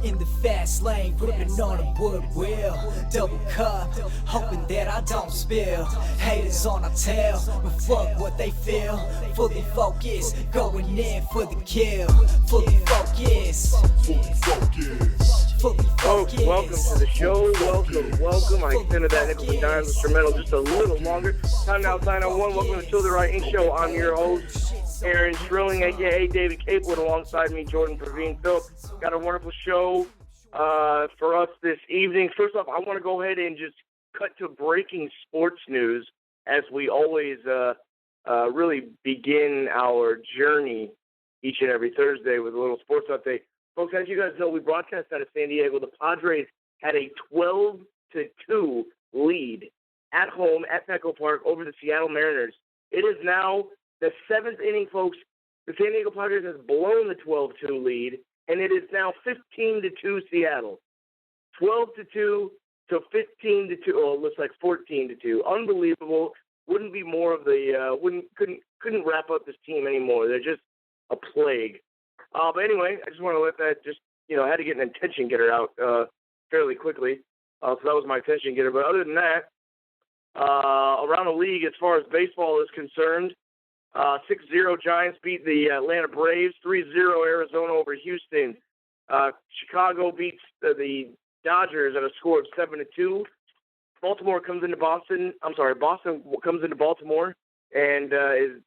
In the fast lane, gripping on a wood wheel. Double cup, hoping that I don't spill. Haters on our tail, but fuck what they feel. Fully focused, going in for the kill. Fully focused. Fully Folks, focused. welcome to the show. Welcome. I extended that nickel and dimes instrumental just a little longer. Time now, 901. Welcome to the Chelladurai Inc. show. I'm your host, Aaron Trilling, a.k.a. David Capewood, alongside me, Jordan Pravin. Phil, got a wonderful show for us this evening. First off, I want to go ahead and just cut to breaking sports news, as we always really begin our journey each and every Thursday with a little sports update. Folks, as you guys know, we broadcast out of San Diego. The Padres had a 12-2 lead at home at Petco Park over the Seattle Mariners. It is now the seventh inning, folks. The San Diego Padres has blown the 12-2 lead, and it is now 15-2 Seattle. 12-2 to 15-2. Oh, it looks like 14-2. Unbelievable. Wouldn't be more of the couldn't wrap up this team anymore. They're just a plague. But anyway, I just want to let that just, I had to get an attention getter out fairly quickly. So that was my attention getter. But other than that, around the league, as far as baseball is concerned, 6-0 Giants beat the Atlanta Braves, 3-0 Arizona over Houston. Chicago beats the Dodgers at a score of 7-2. Boston comes into Baltimore and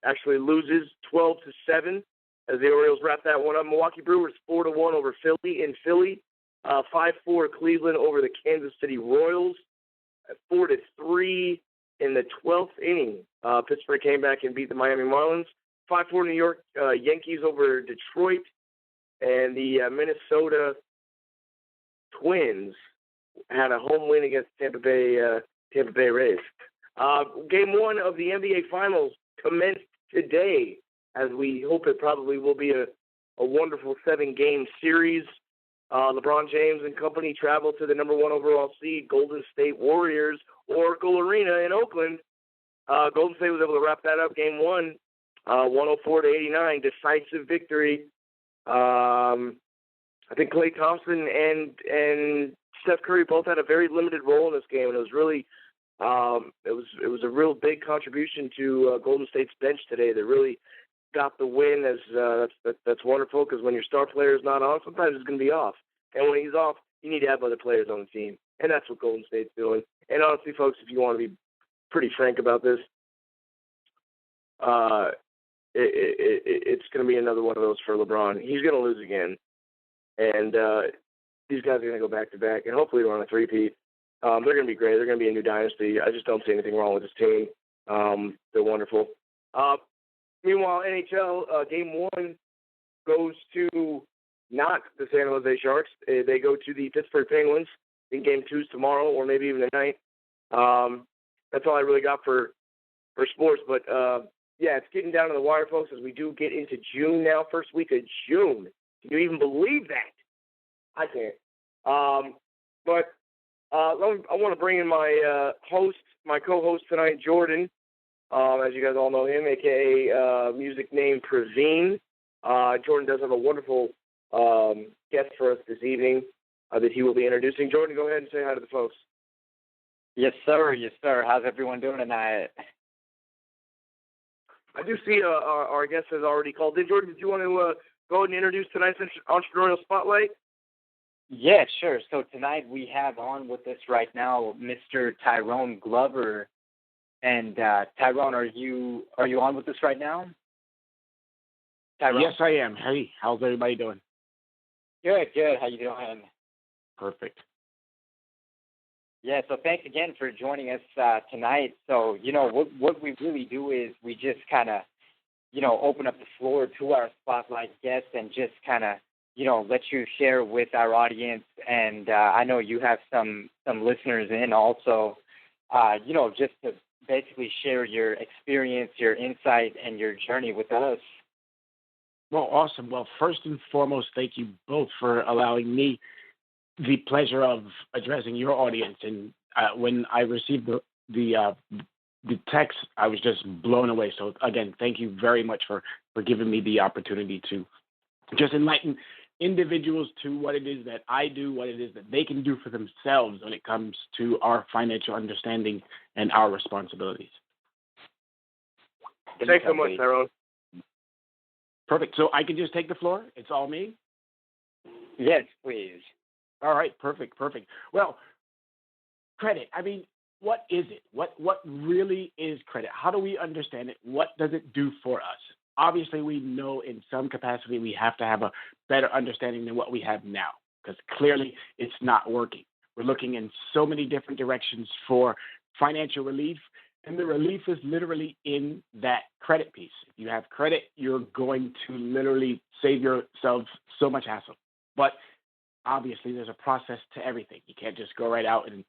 actually loses 12-7. As the Orioles wrap that one up. Milwaukee Brewers 4-1 over Philly in Philly. 5-4 Cleveland over the Kansas City Royals. 4-3 in the 12th inning. Pittsburgh came back and beat the Miami Marlins. 5-4 New York Yankees over Detroit. And the Minnesota Twins had a home win against Tampa Bay Rays. Game one of the NBA Finals commenced today, as we hope it probably will be a wonderful 7-game series. LeBron James and company travel to the number one overall seed, Golden State Warriors, Oracle Arena in Oakland. Golden State was able to wrap that up game one, 104-89, decisive victory. I think Klay Thompson and Steph Curry both had a very limited role in this game, and it was really it was a real big contribution to Golden State's bench today. They really got the win. That's wonderful, because when your star player is not on, sometimes it's going to be off. And when he's off, you need to have other players on the team. And that's what Golden State's doing. And honestly, folks, if you want to be pretty frank about this, it's going to be another one of those for LeBron. He's going to lose again. And these guys are going to go back-to-back, and hopefully they're on a three-peat. They're going to be great. They're going to be a new dynasty. I just don't see anything wrong with this team. They're wonderful. Meanwhile, NHL, Game 1 goes to not the San Jose Sharks. They go to the Pittsburgh Penguins. I think Game 2 is tomorrow, or maybe even tonight. That's all I really got for sports. But, yeah, it's getting down to the wire, folks, as we do get into June now, first week of June. Can you even believe that? I can't. But I want to bring in my my co-host tonight, Jordan. As you guys all know him, a.k.a. Music name Pravin. Jordan does have a wonderful guest for us this evening that he will be introducing. Jordan, go ahead and say hi to the folks. Yes, sir. Yes, sir. How's everyone doing tonight? I do see our guest has already called in. Jordan, did you want to go ahead and introduce tonight's entrepreneurial spotlight? Yeah, sure. So tonight we have on with us right now Mr. Tyrone Glover. And Tyrone, are you on with us right now? Tyrone? Yes, I am. Hey, how's everybody doing? Good. How you doing? Perfect. Yeah, so thanks again for joining us tonight. So, what we really do is we just kind of, open up the floor to our spotlight guests and just kind of, let you share with our audience. And I know you have some listeners in also, just to basically share your experience, your insight, and your journey with us. Well, awesome. Well, first and foremost, thank you both for allowing me the pleasure of addressing your audience. And when I received the text, I was just blown away. So again, thank you very much for giving me the opportunity to just enlighten individuals to what it is that I do, what it is that they can do for themselves when it comes to our financial understanding and our responsibilities. Thanks so much, Tyrone. Perfect. So I can just take the floor? It's all me? Yes, please. All right, perfect. Well, credit, I mean, what is it? What really is credit? How do we understand it? What does it do for us? Obviously, we know in some capacity we have to have a better understanding than what we have now, because clearly it's not working. We're looking in so many different directions for financial relief, and the relief is literally in that credit piece. If you have credit, you're going to literally save yourself so much hassle. But obviously, there's a process to everything. You can't just go right out and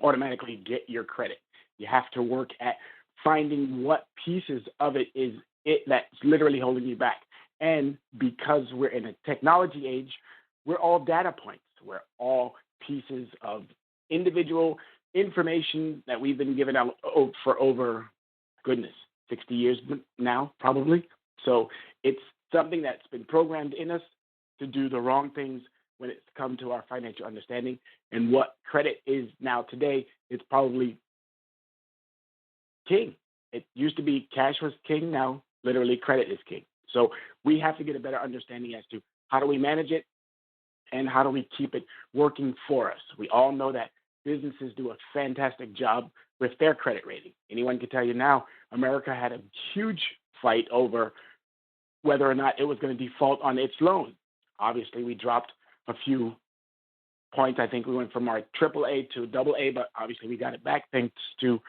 automatically get your credit. You have to work at finding what pieces of it is it that's literally holding you back. And because we're in a technology age, we're all data points. We're all pieces of individual information that we've been given out for over, 60 years now, probably. So it's something that's been programmed in us to do the wrong things when it's come to our financial understanding. And what credit is now today, it's probably king. It used to be cash was king. Now, literally, credit is king. So we have to get a better understanding as to how do we manage it and how do we keep it working for us. We all know that businesses do a fantastic job with their credit rating. Anyone can tell you now, America had a huge fight over whether or not it was going to default on its loan. Obviously, we dropped a few points. I think we went from our AAA to AA, but obviously we got it back thanks to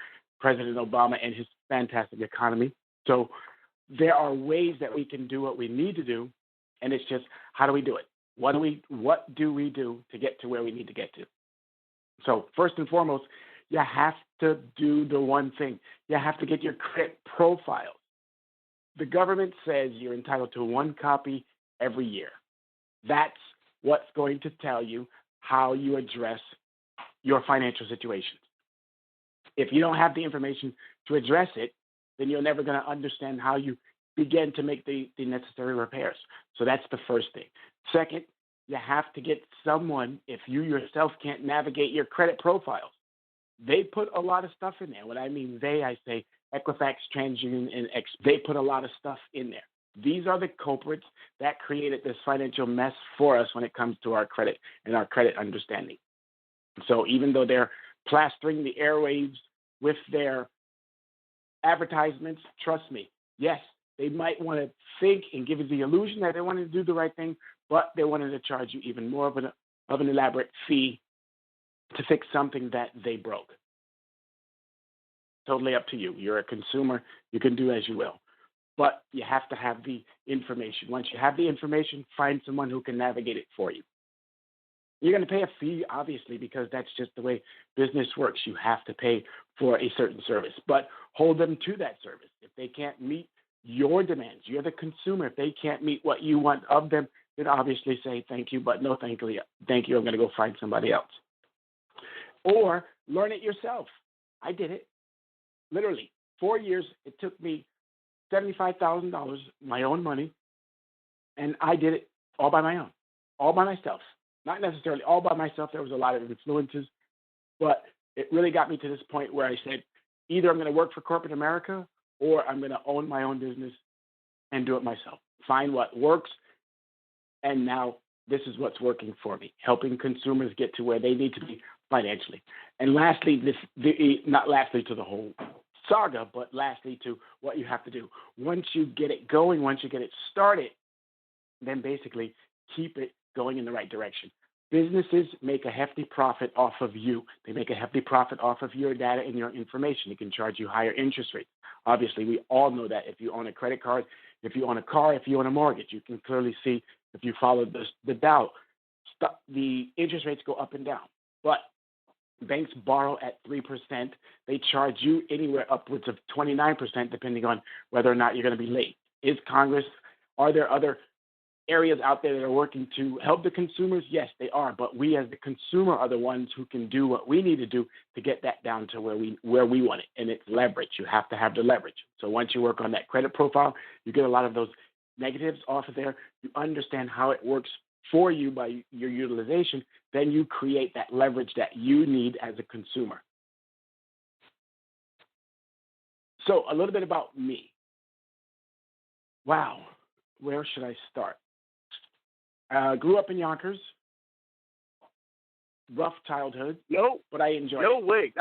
President Obama and his fantastic economy. So there are ways that we can do what we need to do, and it's just how do we do it? What do we do to get to where we need to get to? So first and foremost, you have to do the one thing. You have to get your credit profile. The government says you're entitled to one copy every year. That's what's going to tell you how you address your financial situation. If you don't have the information to address it, then you're never going to understand how you begin to make the necessary repairs. So that's the first thing. Second, you have to get someone, if you yourself can't navigate your credit profiles. They put a lot of stuff in there. When I mean they, I say Equifax, TransUnion, and X. They put a lot of stuff in there. These are the culprits that created this financial mess for us when it comes to our credit and our credit understanding. So even though they're plastering the airwaves with their advertisements, trust me, yes, they might want to think and give you the illusion that they wanted to do the right thing, but they wanted to charge you even more of an elaborate fee to fix something that they broke. Totally up to you. You're a consumer. You can do as you will. But you have to have the information. Once you have the information, find someone who can navigate it for you. You're going to pay a fee, obviously, because that's just the way business works. You have to pay for a certain service, but hold them to that service. If they can't meet your demands, you're the consumer. If they can't meet what you want of them, then obviously say thank you, but no thank you. Thank you. I'm going to go find somebody else. Or learn it yourself. I did it. Literally, 4 years. It took me $75,000, my own money, and I did it all by my own, all by myself. Not necessarily all by myself. There was a lot of influences, but it really got me to this point where I said, either I'm going to work for corporate America or I'm going to own my own business and do it myself. Find what works, and now this is what's working for me, helping consumers get to where they need to be financially. And lastly, not lastly to the whole saga, but lastly to what you have to do. Once you get it going, once you get it started, then basically keep it going in the right direction. Businesses make a hefty profit off of you. They make a hefty profit off of your data and your information. They can charge you higher interest rates. Obviously, we all know that if you own a credit card, if you own a car, if you own a mortgage, you can clearly see if you follow the Dow, the interest rates go up and down. But banks borrow at 3%. They charge you anywhere upwards of 29%, depending on whether or not you're going to be late. Are there other areas out there that are working to help the consumers? Yes, they are. But we as the consumer are the ones who can do what we need to do to get that down to where we want it. And it's leverage. You have to have the leverage. So once you work on that credit profile, you get a lot of those negatives off of there. You understand how it works for you by your utilization, then you create that leverage that you need as a consumer. So a little bit about me. Wow, where should I start? Grew up in Yonkers. Rough childhood. No, but I enjoyed no it. way.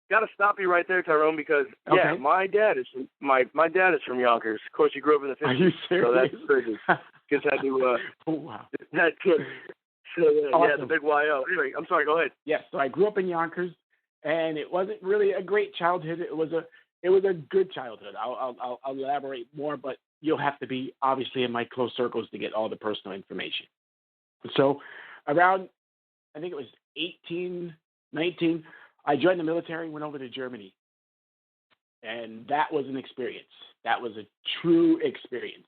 Gotta stop you right there, Tyrone, because Okay. my dad is my dad is from Yonkers. Of course, he grew up in the 50s. Are you serious? So that's crazy. Just had to Oh, wow. that kid. So yeah, Awesome. the big YO. Anyway, I'm sorry. Go ahead. Yes, so I grew up in Yonkers, and it wasn't really a great childhood. It was a good childhood. I'll elaborate more, but you'll have to be obviously in my close circles to get all the personal information. So around, I think it was 18, 19, I joined the military, went over to Germany. And that was an experience. That was a true experience.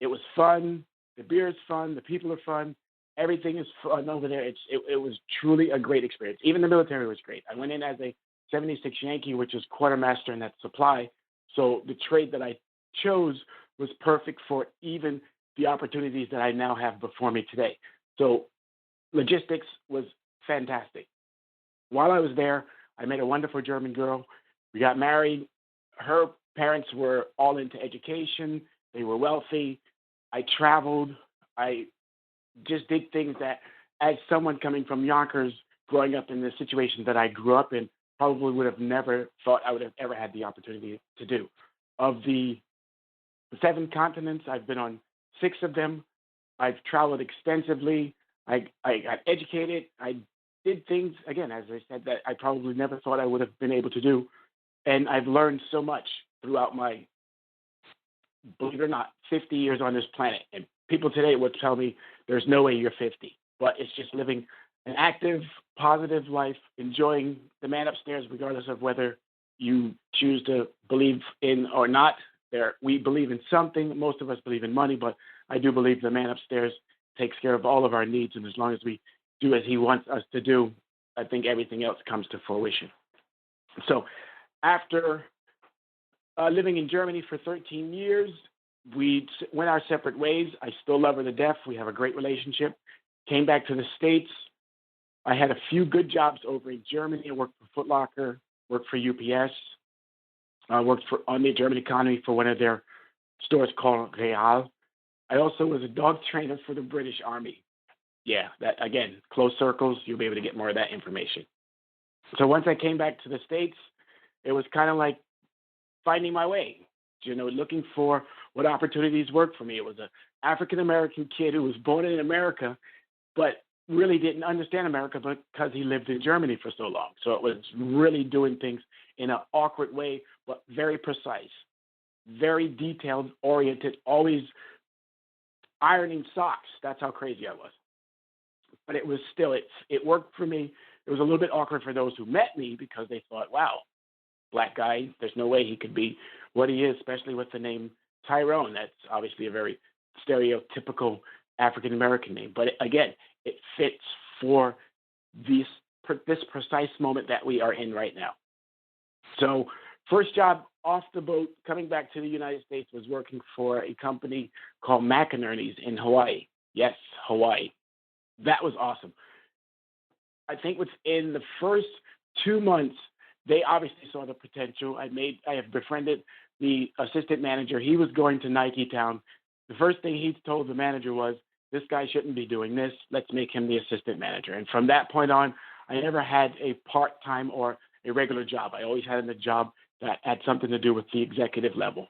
It was fun. The beer is fun. The people are fun. Everything is fun over there. It was truly a great experience. Even the military was great. I went in as a 76 Yankee, which is quartermaster in that supply. So the trade that I chose was perfect for even the opportunities that I now have before me today. So logistics was fantastic. While I was there, I met a wonderful German girl. We got married. Her parents were all into education. They were wealthy. I traveled. I just did things that, as someone coming from Yonkers, growing up in the situation that I grew up in, probably would have never thought I would have ever had the opportunity to do. Of the 7 continents, I've been on 6 of them. I've traveled extensively. I got educated. I did things, again, as I said, that I probably never thought I would have been able to do. And I've learned so much throughout my, believe it or not, 50 years on this planet. And people today would tell me there's no way you're 50. But it's just living an active, positive life, enjoying the man upstairs, regardless of whether you choose to believe in or not. We believe in something. Most of us believe in money, but I do believe the man upstairs takes care of all of our needs. And as long as we do as he wants us to do, I think everything else comes to fruition. So after living in Germany for 13 years, we went our separate ways. I still love her to death. We have a great relationship. Came back to the States. I had a few good jobs over in Germany. I worked for Foot Locker, worked for UPS. I worked on the German economy for one of their stores called Real. I also was a dog trainer for the British Army. Yeah, that, again, close circles, you'll be able to get more of that information. So once I came back to the States, it was kind of like finding my way, looking for what opportunities worked for me. It was an African-American kid who was born in America, but really didn't understand America because he lived in Germany for so long. So it was really doing things in an awkward way, but very precise, very detailed, oriented, always ironing socks. That's how crazy I was. But it was still, it worked for me. It was a little bit awkward for those who met me because they thought, wow, black guy, there's no way he could be what he is, especially with the name Tyrone. That's obviously a very stereotypical African-American name. But again, it fits for this precise moment that we are in right now. So first job off the boat, coming back to the United States, was working for a company called McInerney's in Hawaii. Yes, Hawaii. That was awesome. I think within the first 2 months, they obviously saw the potential. I have befriended the assistant manager. He was going to Nike Town. The first thing he told the manager was, this guy shouldn't be doing this. Let's make him the assistant manager. And from that point on, I never had a part-time or a regular job. I always had a job that had something to do with the executive level.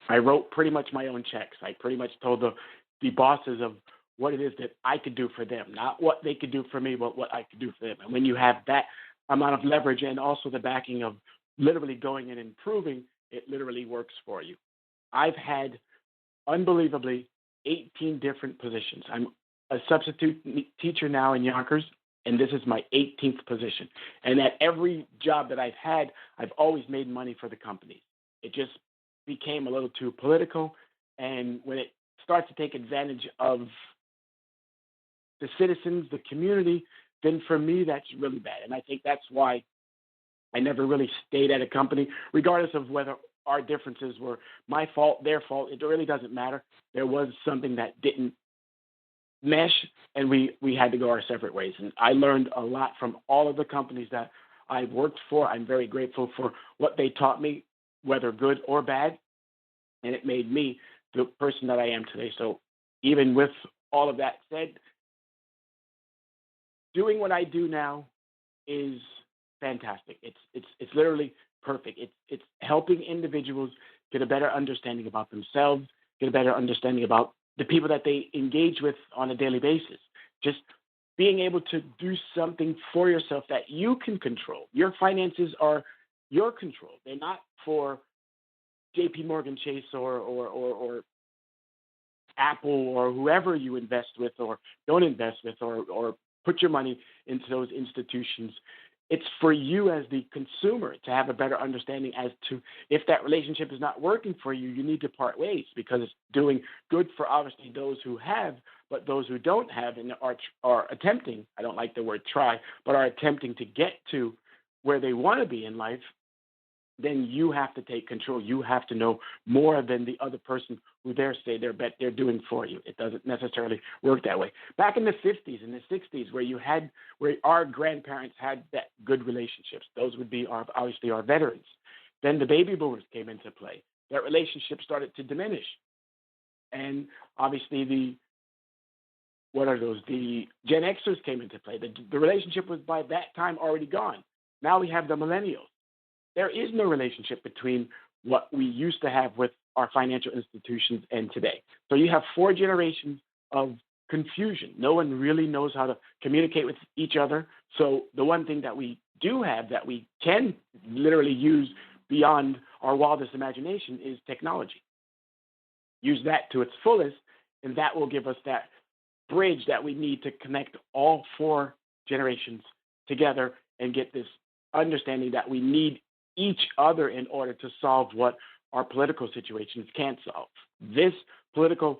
I wrote pretty much my own checks. I pretty much told the bosses of what it is that I could do for them, not what they could do for me, but what I could do for them. And when you have that amount of leverage and also the backing of literally going and improving, it literally works for you. I've had, unbelievably, 18 different positions. I'm a substitute teacher now in Yonkers, and this is my 18th position. And at every job that I've had, I've always made money for the company. It just became a little too political, and when it starts to take advantage of the citizens, the community, then for me, that's really bad. And I think that's why I never really stayed at a company, regardless of whether our differences were my fault, their fault. It really doesn't matter. There was something that didn't mesh, and we had to go our separate ways. And I learned a lot from all of the companies that I've worked for. I'm very grateful for what they taught me, whether good or bad, and it made me the person that I am today. So even with all of that said, doing what I do now is fantastic. It's literally perfect. It's helping individuals get a better understanding about themselves, get a better understanding about the people that they engage with on a daily basis. Just being able to do something for yourself that you can control. Your finances are your control. They're not for JP Morgan Chase or Apple or whoever you invest with or don't invest with or put your money into those institutions. It's for you as the consumer to have a better understanding as to if that relationship is not working for you, you need to part ways because it's doing good for obviously those who have, but those who don't have and are attempting, I don't like the word try, but are attempting to get to where they want to be in life, then you have to take control. You have to know more than the other person who they're doing for you. It doesn't necessarily work that way. Back in the 50s and the 60s, where our grandparents had that good relationships, those would be obviously our veterans. Then the baby boomers came into play. That relationship started to diminish, and obviously the Gen Xers came into play. The relationship was by that time already gone. Now we have the millennials. There is no relationship between what we used to have with our financial institutions and today. So you have 4 generations of confusion. No one really knows how to communicate with each other. So the one thing that we do have that we can literally use beyond our wildest imagination is technology. Use that to its fullest, and that will give us that bridge that we need to connect all 4 generations together and get this understanding that we need each other in order to solve what our political situations can't solve. This political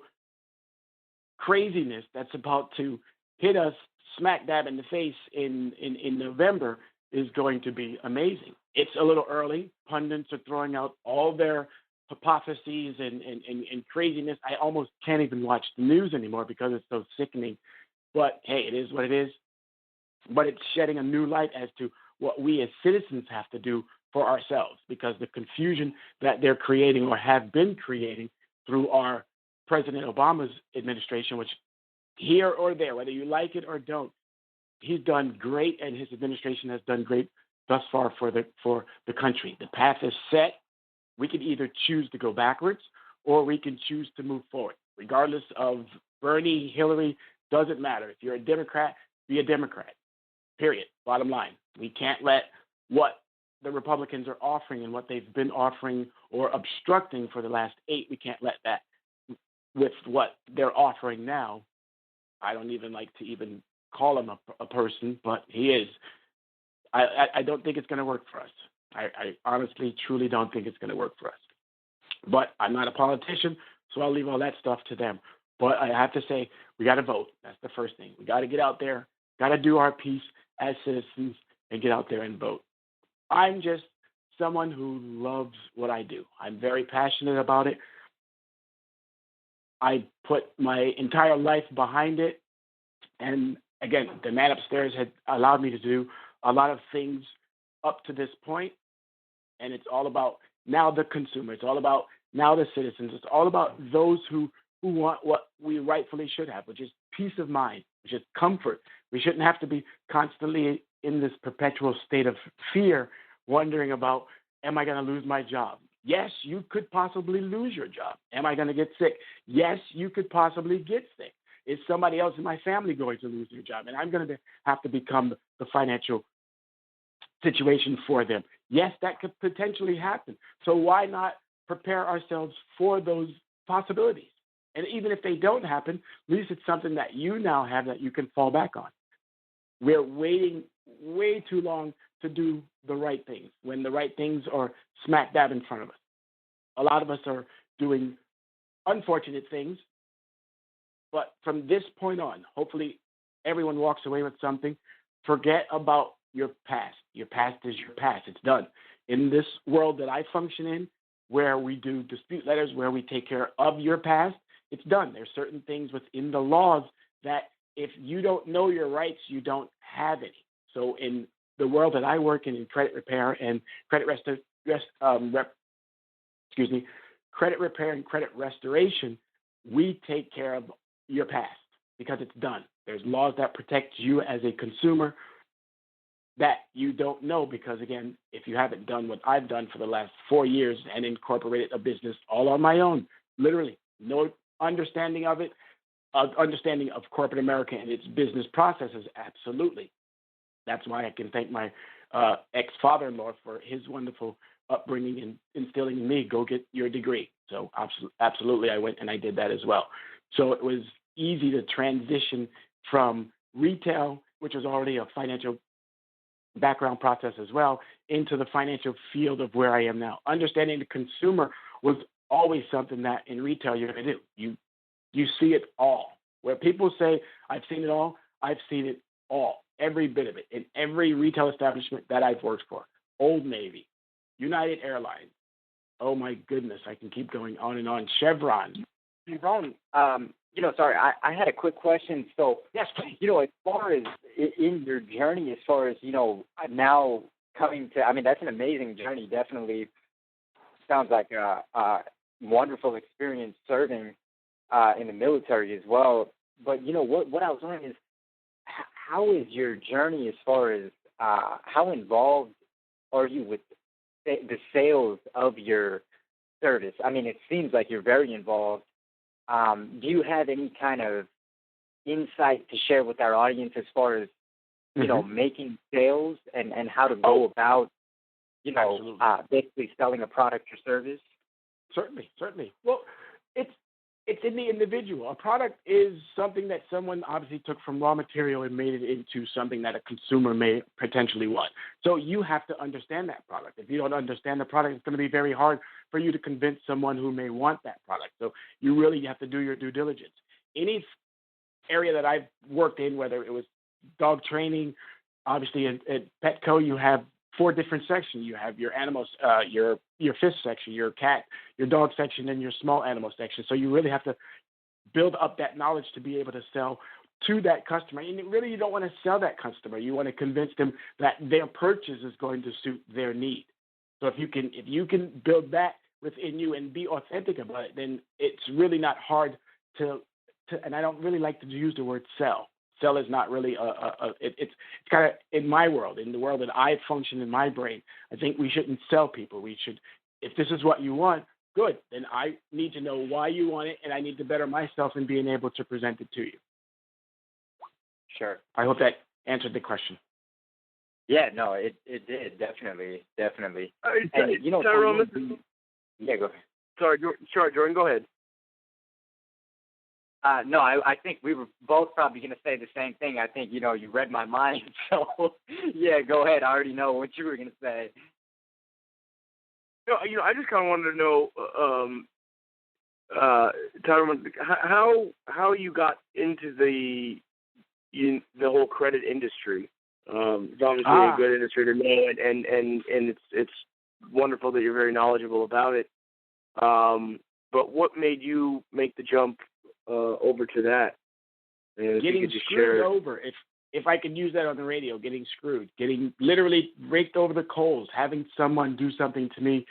craziness that's about to hit us smack dab in the face in November is going to be amazing. It's a little early. Pundits are throwing out all their hypotheses and craziness. I almost can't even watch the news anymore because it's so sickening. But hey, it is what it is. But it's shedding a new light as to what we as citizens have to do for ourselves, because the confusion that they're creating or have been creating through our President Obama's administration, which here or there, whether you like it or don't, he's done great, and his administration has done great thus far for the country. The path is set. We can either choose to go backwards or we can choose to move forward. Regardless of Bernie, Hillary, doesn't matter. If you're a Democrat, be a Democrat. Period. Bottom line. We can't let what the Republicans are offering and what they've been offering or obstructing for the last 8, we can't let that with what they're offering now. I don't even like to even call him a person, but he is. I don't think it's going to work for us. I honestly, truly don't think it's going to work for us. But I'm not a politician, so I'll leave all that stuff to them. But I have to say, we got to vote. That's the first thing. We got to get out there, got to do our piece as citizens and get out there and vote. I'm just someone who loves what I do. I'm very passionate about it. I put my entire life behind it. And again, the man upstairs had allowed me to do a lot of things up to this point. And it's all about now the consumer. It's all about now the citizens. It's all about those who want what we rightfully should have, which is peace of mind, which is comfort. We shouldn't have to be constantly in this perpetual state of fear, wondering about, am I going to lose my job? Yes, you could possibly lose your job. Am I going to get sick? Yes, you could possibly get sick. Is somebody else in my family going to lose their job? And I'm going to have to become the financial situation for them. Yes, that could potentially happen. So why not prepare ourselves for those possibilities? And even if they don't happen, at least it's something that you now have that you can fall back on. We're waiting way too long to do the right things when the right things are smack dab in front of us. A lot of us are doing unfortunate things, but from this point on, hopefully everyone walks away with something. Forget about your past. Your past is your past. It's done. In this world that I function in, where we do dispute letters, where we take care of your past, it's done. There's certain things within the laws that if you don't know your rights, you don't have any. So in the world that I work in credit repair and credit repair and credit restoration, we take care of your past because it's done. There's laws that protect you as a consumer that you don't know because, again, if you haven't done what I've done for the last 4 years and incorporated a business all on my own, literally no understanding of it, understanding of corporate America and its business processes, absolutely. That's why I can thank my ex-father-in-law for his wonderful upbringing and instilling in me, go get your degree. So absolutely, I went and I did that as well. So it was easy to transition from retail, which was already a financial background process as well, into the financial field of where I am now. Understanding the consumer was always something that in retail you're going to do. You see it all. Where people say, I've seen it all, I've seen it all, every bit of it, in every retail establishment that I've worked for. Old Navy, United Airlines. Oh, my goodness, I can keep going on and on. Chevron. Ron, sorry, I had a quick question. So, yes, please. As far as in your journey, as far as, now coming to, I mean, that's an amazing journey. Definitely sounds like a wonderful experience serving in the military as well. But, what I was wondering is, how is your journey as far as how involved are you with the sales of your service? I mean, it seems like you're very involved. Do you have any kind of insight to share with our audience as far as, making sales and how to go about, basically selling a product or service? Certainly. Well, it's in the individual. A product is something that someone obviously took from raw material and made it into something that a consumer may potentially want. So you have to understand that product. If you don't understand the product, it's going to be very hard for you to convince someone who may want that product. So you really have to do your due diligence. Any area that I've worked in, whether it was dog training, obviously at Petco, you have 4 different sections. You have your animals, your fish section, your cat, your dog section, and your small animal section. So you really have to build up that knowledge to be able to sell to that customer. And really, you don't want to sell that customer. You want to convince them that their purchase is going to suit their need. So if you can build that within you and be authentic about it, then it's really not hard to and I don't really like to use the word sell. Sell is not really it's kind of in my world, in the world that I function in my brain. I think we shouldn't sell people. We should, if this is what you want, good. Then I need to know why you want it, and I need to better myself in being able to present it to you. Sure. I hope that answered the question. Yeah, no, it did, definitely. And, Tyrone, yeah, go ahead. Sorry, Jordan, go ahead. No, I think we were both probably going to say the same thing. I think, you read my mind. So, yeah, go ahead. I already know what you were going to say. No, I just kind of wanted to know, Tyrone, how you got into the whole credit industry. It's obviously a good industry to know, and it's wonderful that you're very knowledgeable about it. But what made you make the jump over to that? Getting screwed over. If I could use that on the radio, getting screwed, getting literally raked over the coals, having someone do something to me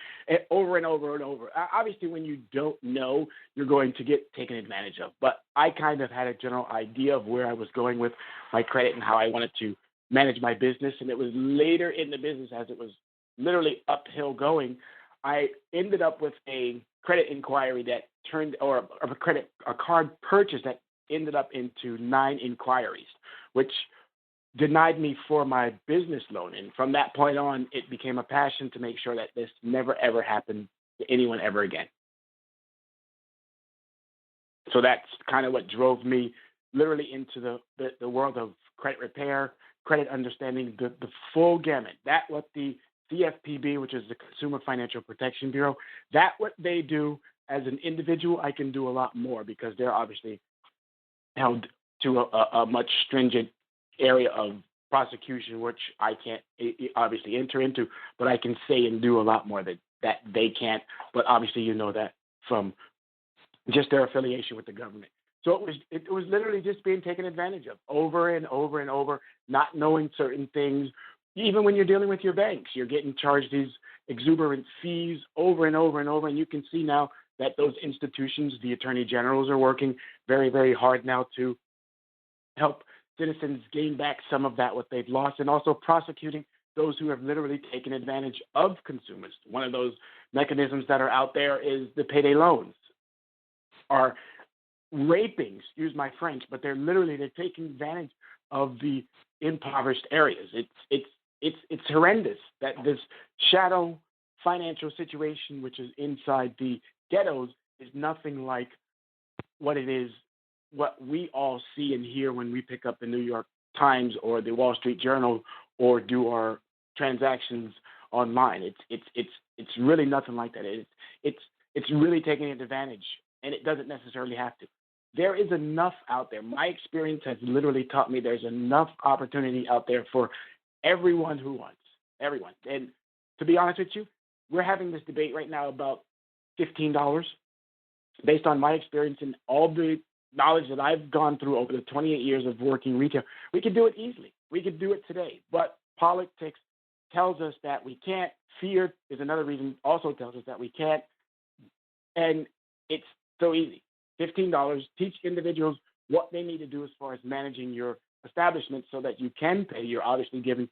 over and over and over. Obviously, when you don't know, you're going to get taken advantage of. But I kind of had a general idea of where I was going with my credit and how I wanted to manage my business. And it was later in the business, as it was literally uphill going, I ended up with a credit inquiry that turned, or a card purchase that ended up into 9 inquiries, which denied me for my business loan. And from that point on, it became a passion to make sure that this never, ever happened to anyone ever again. So that's kind of what drove me literally into the world of credit repair, credit understanding, the full gamut. That what the CFPB, which is the Consumer Financial Protection Bureau, that what they do as an individual, I can do a lot more because they're obviously held to a much stringent area of prosecution, which I can't obviously enter into, but I can say and do a lot more that they can't. But obviously, you know that from just their affiliation with the government. So it was literally just being taken advantage of over and over and over, not knowing certain things. Even when you're dealing with your banks, you're getting charged these exuberant fees over and over and over. And you can see now that those institutions, the attorney generals, are working very, very hard now to help citizens gain back some of that what they've lost, and also prosecuting those who have literally taken advantage of consumers. One of those mechanisms that are out there is the payday loans, are raping, excuse my French, but they're taking advantage of the impoverished areas. It's horrendous that this shadow financial situation, which is inside the ghettos, is nothing like what it is, what we all see and hear when we pick up the New York Times or the Wall Street Journal or do our transactions online. It's really nothing like that. It's really taking advantage, and it doesn't necessarily have to. There is enough out there. My experience has literally taught me there's enough opportunity out there for everyone who wants. Everyone. And to be honest with you, we're having this debate right now about $15. Based on my experience and all the knowledge that I've gone through over the 28 years of working retail, we could do it easily. We could do it today. But politics tells us that we can't. Fear is another reason, also tells us that we can't. And it's so easy. $15, teach individuals what they need to do as far as managing your establishment so that you can pay. You're obviously giving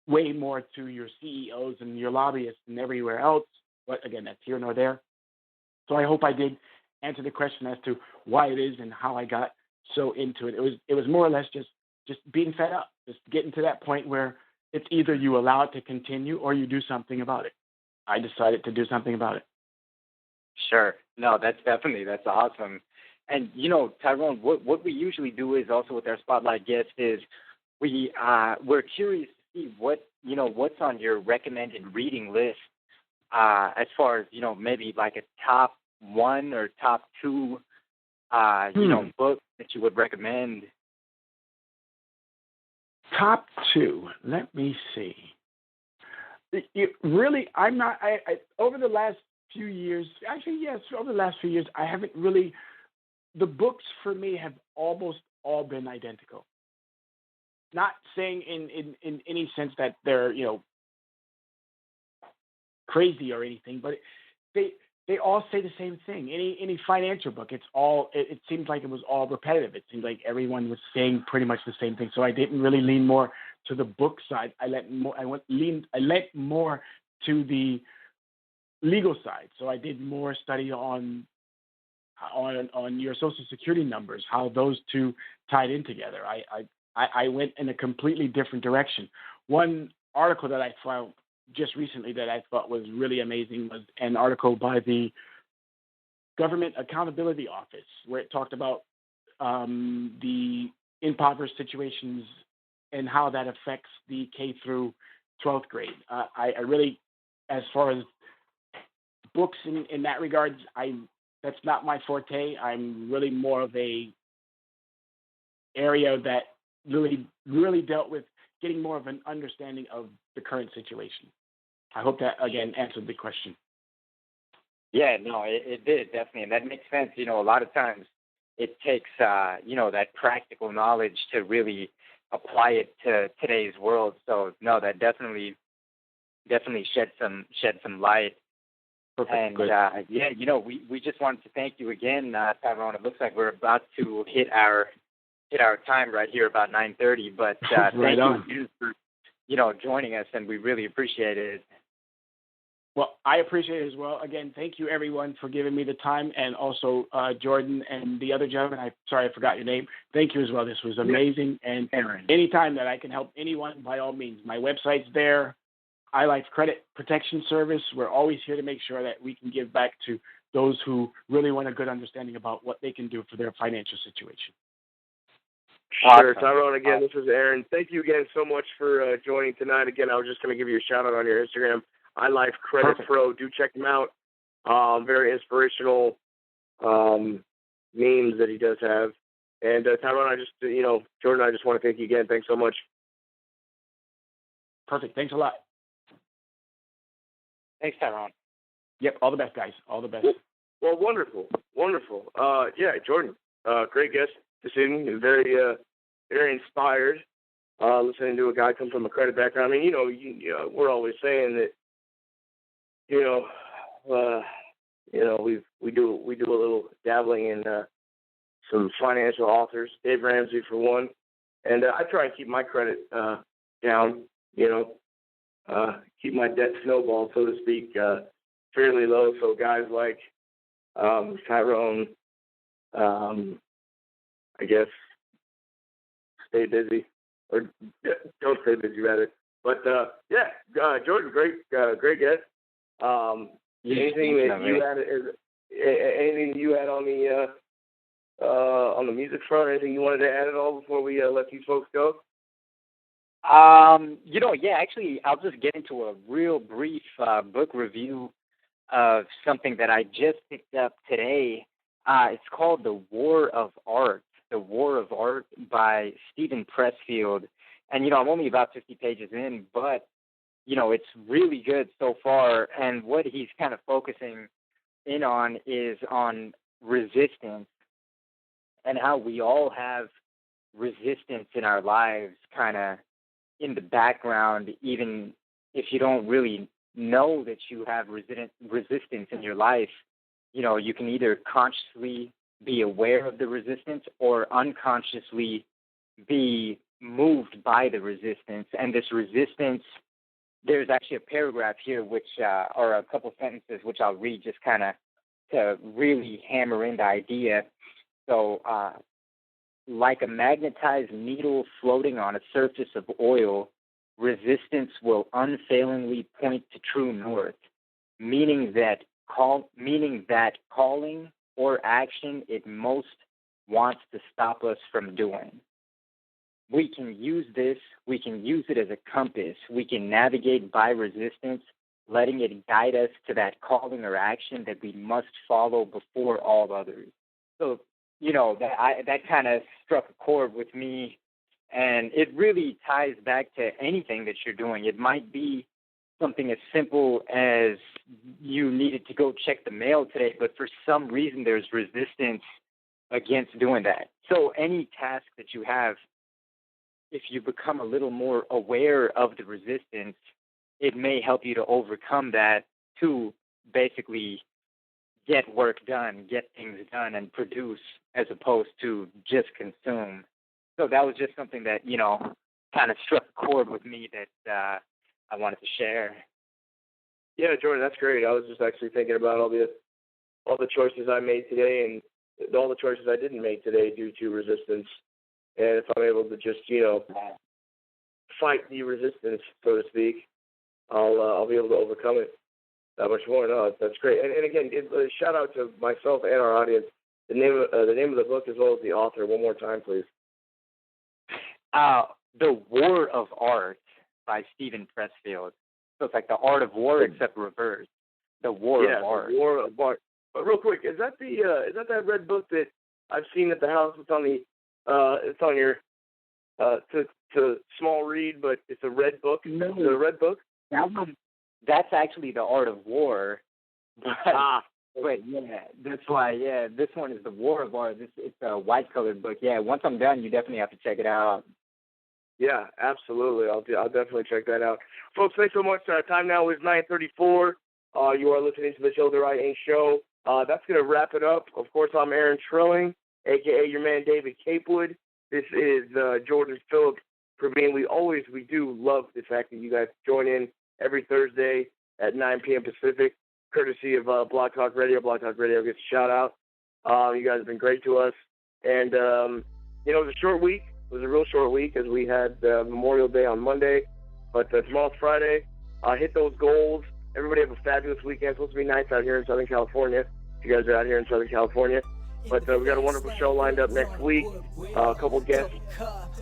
way more to your CEOs and your lobbyists and everywhere else. But again, that's here nor there. So I hope I did answer the question as to why it is and how I got so into it. It was more or less just being fed up, just getting to that point where it's either you allow it to continue or you do something about it. I decided to do something about it. Sure. No, that's awesome. And, Tyrone, what we usually do is also with our spotlight guests is we're curious to see what's on your recommended reading list as far as, maybe like a top one or top two, books that you would recommend. Top two. Let me see. I'm not, over the last few years, actually, yes, over the last few years, I haven't really, the books for me have almost all been identical. Not saying in any sense that they're, crazy or anything, but they all say the same thing. Any financial book, it seems like it was all repetitive. It seemed like everyone was saying pretty much the same thing. So I didn't really lean more to the book side. I lent more to the legal side. So I did more study on your Social Security numbers, how those two tied in together. I went in a completely different direction. One article that I found just recently that I thought was really amazing was an article by the Government Accountability Office, where it talked about the impoverished situations and how that affects the K through 12th grade. I really, as far as books in that regards, that's not my forte. I'm really more of a area that really dealt with getting more of an understanding of the current situation. I hope that, again, answered the question. Yeah, no, it did, definitely. And that makes sense. A lot of times it takes, that practical knowledge to really apply it to today's world. So, no, that definitely shed some light. Perfect. And, we just wanted to thank you again, Tyrone. It looks like we're about to hit our time right here about 9:30. But right thank on. you for, joining us, and we really appreciate it. Well, I appreciate it as well. Again, thank you, everyone, for giving me the time, and also Jordan and the other gentleman. I'm sorry I forgot your name. Thank you as well. This was amazing. And anytime that I can help anyone, by all means, my website's there. iLife Credit Protection Service. We're always here to make sure that we can give back to those who really want a good understanding about what they can do for their financial situation. Sure, Tyrone, again, this is Aaron. Thank you again so much for joining tonight. Again, I was just going to give you a shout-out on your Instagram, iLife Credit Perfect. Pro. Do check him out. Very inspirational memes that he does have. And Tyrone, Jordan, I just want to thank you again. Thanks so much. Perfect. Thanks a lot. Thanks, Tyrone. Yep. All the best, guys. All the best. Well, wonderful. Yeah, Jordan. Great guest this evening. Very, very inspired. Listening to a guy come from a credit background. I mean, we're always saying that, we do a little dabbling in some financial authors. Dave Ramsey for one, and I try and keep my credit down. Keep my debt snowball, so to speak, fairly low. So guys like Tyrone, I guess, stay busy, or don't stay busy rather. But Jordan, great guest. Anything that you had? Anything you had on the music front? Anything you wanted to add at all before we let these folks go? Actually, I'll just get into a real brief book review of something that I just picked up today. It's called The War of Art. The War of Art by Steven Pressfield. And, I'm only about 50 pages in, but, it's really good so far. And what he's kind of focusing in on is on resistance and how we all have resistance in our lives kind of in the background, even if you don't really know that you have resistance in your life. You can either consciously be aware of the resistance or unconsciously be moved by the resistance. And this resistance, there's actually a paragraph here or a couple sentences which I'll read just kind of to really hammer in the idea. So, like a magnetized needle floating on a surface of oil, resistance will unfailingly point to true north, meaning that calling or action it most wants to stop us from doing. We can use it as a compass. We can navigate by resistance, letting it guide us to that calling or action that we must follow before all others. So, that kind of struck a chord with me, and it really ties back to anything that you're doing. It might be something as simple as you needed to go check the mail today, but for some reason there's resistance against doing that. So any task that you have, if you become a little more aware of the resistance, it may help you to overcome that to basically get work done, get things done, and produce as opposed to just consume. So that was just something that, kind of struck a chord with me that I wanted to share. Yeah, Jordan, that's great. I was just actually thinking about all the choices I made today and all the choices I didn't make today due to resistance. And if I'm able to just, fight the resistance, so to speak, I'll be able to overcome it that much more. No, that's great. And again, shout out to myself and our audience. The name of the book as well as the author. One more time, please. The War of Art by Steven Pressfield. So it's like the art of war except reversed. The War of Art. The War of Art. But real quick, is that that red book that I've seen at the house? It's on your to small read, but it's a red book. No, the red book. That's actually The Art of War. But yeah, that's why. Yeah, this one is The War of Art. It's a white colored book. Yeah, once I'm done, you definitely have to check it out. Yeah, absolutely. I'll definitely check that out. Folks, thanks so much. Time now is 9:34. You are listening to the Chelladurai Inc. show. That's going to wrap it up. Of course, I'm Aaron Trilling, a.k.a. your man David Capewood. This is Jordan Phillips. Pravin, we do love the fact that you guys join in every Thursday at 9 p.m. Pacific, courtesy of Blog Talk Radio. Blog Talk Radio gets a shout-out. You guys have been great to us. And, it was a short week. It was a real short week as we had Memorial Day on Monday. But tomorrow's Friday. Hit those goals. Everybody have a fabulous weekend. It's supposed to be nice out here in Southern California. If you guys are out here in Southern California. But we got a wonderful show lined up next week. A couple guests.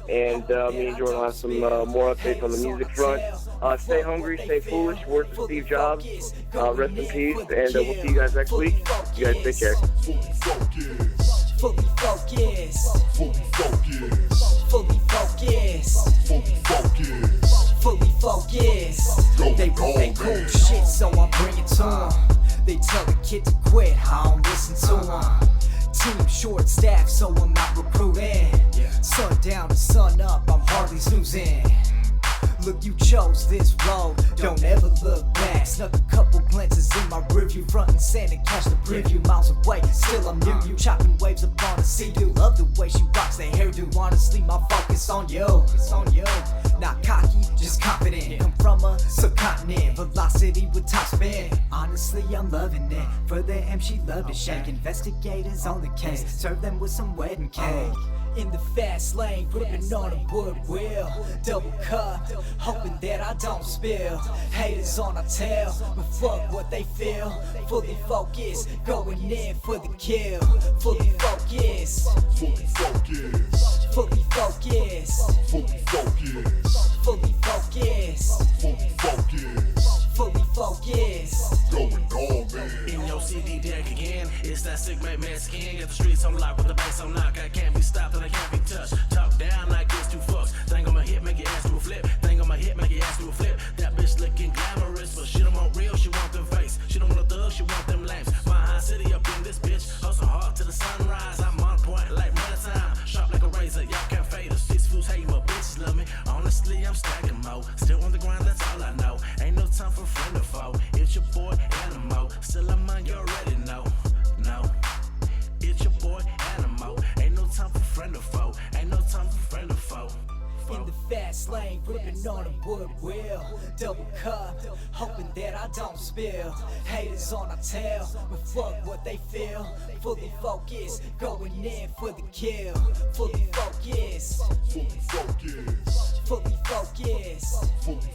And me and Jordan will have some more updates on the music front. Stay hungry, stay foolish. Words of Steve Jobs. Rest in peace. And we'll see you guys next week. You guys take care. Fully focused. Fully focused. Fully focused. Fully focused. Fully focused. They wrote that cool shit, so I bring it to 'em. They tell the kid to quit, I don't listen to 'em. team short staff, so I'm not recruiting. Sun down to sun up, I'm hardly snoozing. Look, you chose this road, don't ever look back. Snuck a couple glances in my rearview, front and center, catch the preview. Miles away, still I'm near you, chopping waves up on a sea-doo. Love the way she rocks that hairdo, honestly my focus on you. It's on you. Not cocky, just confident. Come from a subcontinent, velocity with top spin. Honestly, I'm loving it. For the M, she loved to shake. Investigators on the case, serve them with some wedding cake. In the fast lane, gripping on a wood wheel. Double cup, hoping that I don't spill. Haters on our tail, but fuck what they feel. Fully focused, going in for the kill. Fully focused, Fully focused, fully focused, fully focused, fully focused, fully focused, fully focused. going all man. In your CD deck again, it's that sick man Mexican. Got the streets on lock with the bass on lock. I can't be stopped and I can't be touched. Talk down like it's two fucks. Thing on my hip, make your ass do a flip. Thing on my hip, make your ass do a flip. That bitch looking glamorous, but she don't want real, she want them face. She don't want a thug, she want them lamps. My high city up in this bitch. Hustle hard to the sunrise. I'm on point like running time. Sharp like a razor, y'all can't fade us. 6 fools hating, but bitches love me. Honestly, I'm stacking mo. Still on the grind, that's all I know. Ain't no time for friend or foe. It's your boy Animo. Still I'm on, you already know. No. It's your boy Animo. Ain't no time for friend or foe. Ain't no time for friend or foe. In the fast lane, gripping on a wood wheel. Double cup, hoping that I don't spill. Haters on our tail, but fuck what they feel. Fully focused, going in for the kill. Fully focused, Fully focused, fully focused, fully